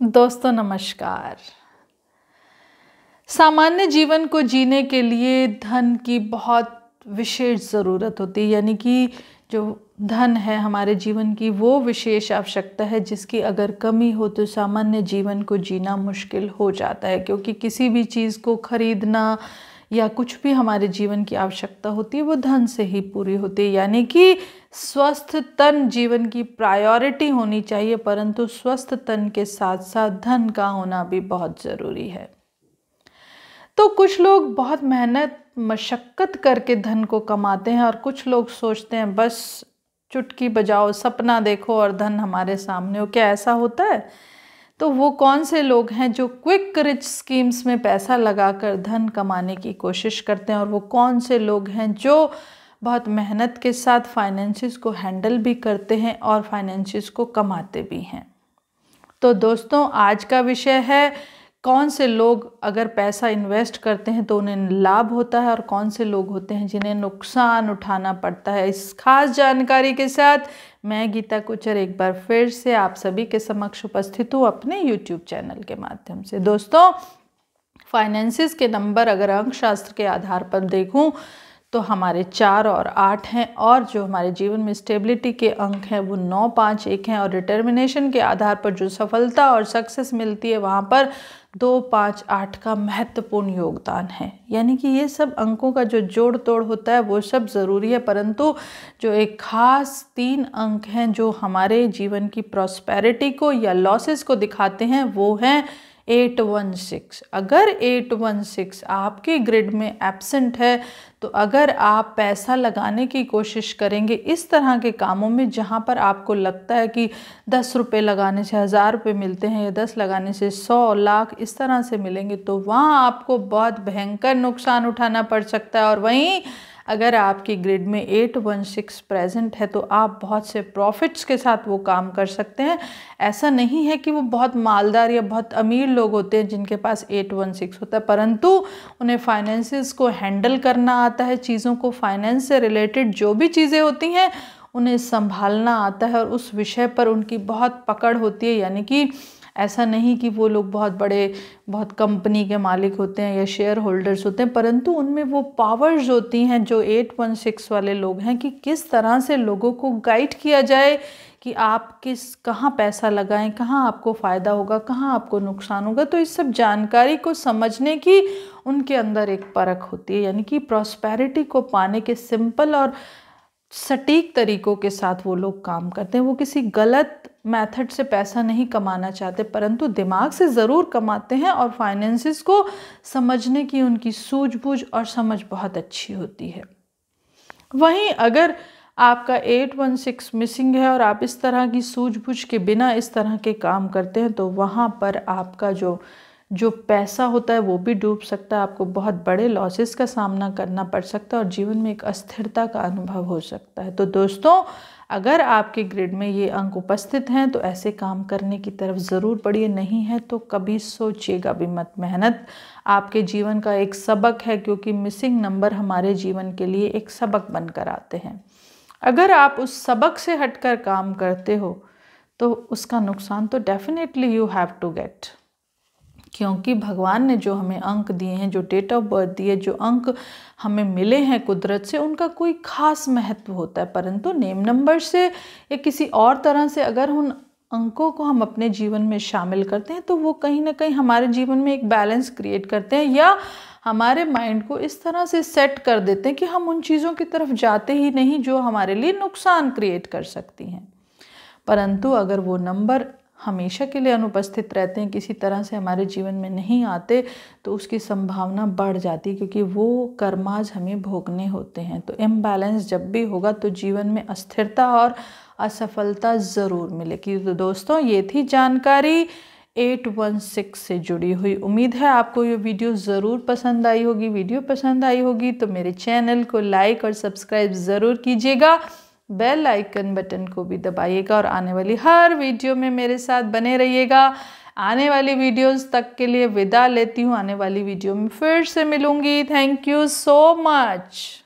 दोस्तों नमस्कार। सामान्य जीवन को जीने के लिए धन की बहुत विशेष ज़रूरत होती है, यानी कि जो धन है हमारे जीवन की वो विशेष आवश्यकता है जिसकी अगर कमी हो तो सामान्य जीवन को जीना मुश्किल हो जाता है। क्योंकि किसी भी चीज़ को खरीदना या कुछ भी हमारे जीवन की आवश्यकता होती है वो धन से ही पूरी होती है। यानी कि स्वस्थ तन जीवन की प्रायोरिटी होनी चाहिए, परंतु स्वस्थ तन के साथ साथ धन का होना भी बहुत ज़रूरी है। तो कुछ लोग बहुत मेहनत मशक्क़त करके धन को कमाते हैं और कुछ लोग सोचते हैं बस चुटकी बजाओ, सपना देखो और धन हमारे सामने हो। क्या ऐसा होता है? तो वो कौन से लोग हैं जो क्विक रिच स्कीम्स में पैसा लगाकर धन कमाने की कोशिश करते हैं, और वो कौन से लोग हैं जो बहुत मेहनत के साथ फाइनेंसिस को हैंडल भी करते हैं और फाइनेंसिस को कमाते भी हैं। तो दोस्तों आज का विषय है कौन से लोग अगर पैसा इन्वेस्ट करते हैं तो उन्हें लाभ होता है और कौन से लोग होते हैं जिन्हें नुकसान उठाना पड़ता है। इस खास जानकारी के साथ मैं गीता कुचर एक बार फिर से आप सभी के समक्ष उपस्थित हूँ अपने YouTube चैनल के माध्यम से। दोस्तों फाइनेंसिस के नंबर अगर अंक शास्त्र के आधार पर देखूँ तो हमारे 4 और 8 हैं, और जो हमारे जीवन में स्टेबिलिटी के अंक हैं वो 9, 5, 1 हैं, और डिटर्मिनेशन के आधार पर जो सफलता और सक्सेस मिलती है वहाँ पर 2, 5, 8 का महत्वपूर्ण योगदान है। यानी कि ये सब अंकों का जो जोड़ तोड़ होता है वो सब ज़रूरी है, परंतु जो एक खास 3 अंक हैं जो हमारे जीवन की प्रॉस्पेरिटी को या लॉसेस को दिखाते हैं वो हैं 816। अगर 816 आपके ग्रिड में एब्सेंट है तो अगर आप पैसा लगाने की कोशिश करेंगे इस तरह के कामों में जहां पर आपको लगता है कि 10 रुपये लगाने से 1000 रुपये मिलते हैं या 10 लगाने से 100 लाख इस तरह से मिलेंगे, तो वहाँ आपको बहुत भयंकर नुकसान उठाना पड़ सकता है। और वहीं अगर आपकी ग्रिड में 816 प्रेजेंट है तो आप बहुत से प्रॉफिट्स के साथ वो काम कर सकते हैं। ऐसा नहीं है कि वो बहुत मालदार या बहुत अमीर लोग होते हैं जिनके पास 816 होता है, परंतु उन्हें फाइनेंसिस को हैंडल करना आता है, चीज़ों को फाइनेंस से रिलेटेड जो भी चीज़ें होती हैं उन्हें संभालना आता है और उस विषय पर उनकी बहुत पकड़ होती है। यानी कि ऐसा नहीं कि वो लोग बहुत कंपनी के मालिक होते हैं या शेयर होल्डर्स होते हैं, परंतु उनमें वो पावर्स होती हैं जो 816 वाले लोग हैं कि किस तरह से लोगों को गाइड किया जाए कि आप कहाँ पैसा लगाएं, कहाँ आपको फ़ायदा होगा, कहाँ आपको नुकसान होगा। तो इस सब जानकारी को समझने की उनके अंदर एक परख होती है। यानी कि प्रॉस्पेरिटी को पाने के सिंपल और सटीक तरीकों के साथ वो लोग काम करते हैं। वो किसी गलत मेथड से पैसा नहीं कमाना चाहते, परंतु दिमाग से ज़रूर कमाते हैं, और फाइनेंसिस को समझने की उनकी सूझबूझ और समझ बहुत अच्छी होती है। वहीं अगर आपका 816 मिसिंग है और आप इस तरह की सूझबूझ के बिना इस तरह के काम करते हैं तो वहाँ पर आपका जो पैसा होता है वो भी डूब सकता है, आपको बहुत बड़े लॉसेस का सामना करना पड़ सकता है और जीवन में एक अस्थिरता का अनुभव हो सकता है। तो दोस्तों अगर आपके ग्रिड में ये अंक उपस्थित हैं तो ऐसे काम करने की तरफ ज़रूर बढ़िए, नहीं है तो कभी सोचिएगा भी मत। मेहनत आपके जीवन का एक सबक है, क्योंकि मिसिंग नंबर हमारे जीवन के लिए एक सबक बनकर आते हैं। अगर आप उस सबक से हटकर काम करते हो तो उसका नुकसान तो definitely you have to get, क्योंकि भगवान ने जो हमें अंक दिए हैं, जो डेट ऑफ बर्थ दिए, जो अंक हमें मिले हैं कुदरत से, उनका कोई खास महत्व होता है, परंतु नेम नंबर से या किसी और तरह से अगर उन अंकों को हम अपने जीवन में शामिल करते हैं तो वो कहीं ना कहीं हमारे जीवन में एक बैलेंस क्रिएट करते हैं या हमारे माइंड को इस तरह से सेट कर देते हैं कि हम उन चीज़ों की तरफ जाते ही नहीं जो हमारे लिए नुकसान क्रिएट कर सकती हैं। परंतु अगर वो नंबर हमेशा के लिए अनुपस्थित रहते हैं, किसी तरह से हमारे जीवन में नहीं आते, तो उसकी संभावना बढ़ जाती है, क्योंकि वो कर्माज हमें भोगने होते हैं। तो इम्बैलेंस जब भी होगा तो जीवन में अस्थिरता और असफलता ज़रूर मिलेगी। तो दोस्तों ये थी जानकारी 816 से जुड़ी हुई। उम्मीद है आपको ये वीडियो ज़रूर पसंद आई होगी। वीडियो पसंद आई होगी तो मेरे चैनल को लाइक और सब्सक्राइब ज़रूर कीजिएगा, बेल आइकन बटन को भी दबाइएगा और आने वाली हर वीडियो में मेरे साथ बने रहिएगा। आने वाली वीडियोस तक के लिए विदा लेती हूँ, आने वाली वीडियो में फिर से मिलूंगी। Thank you so much.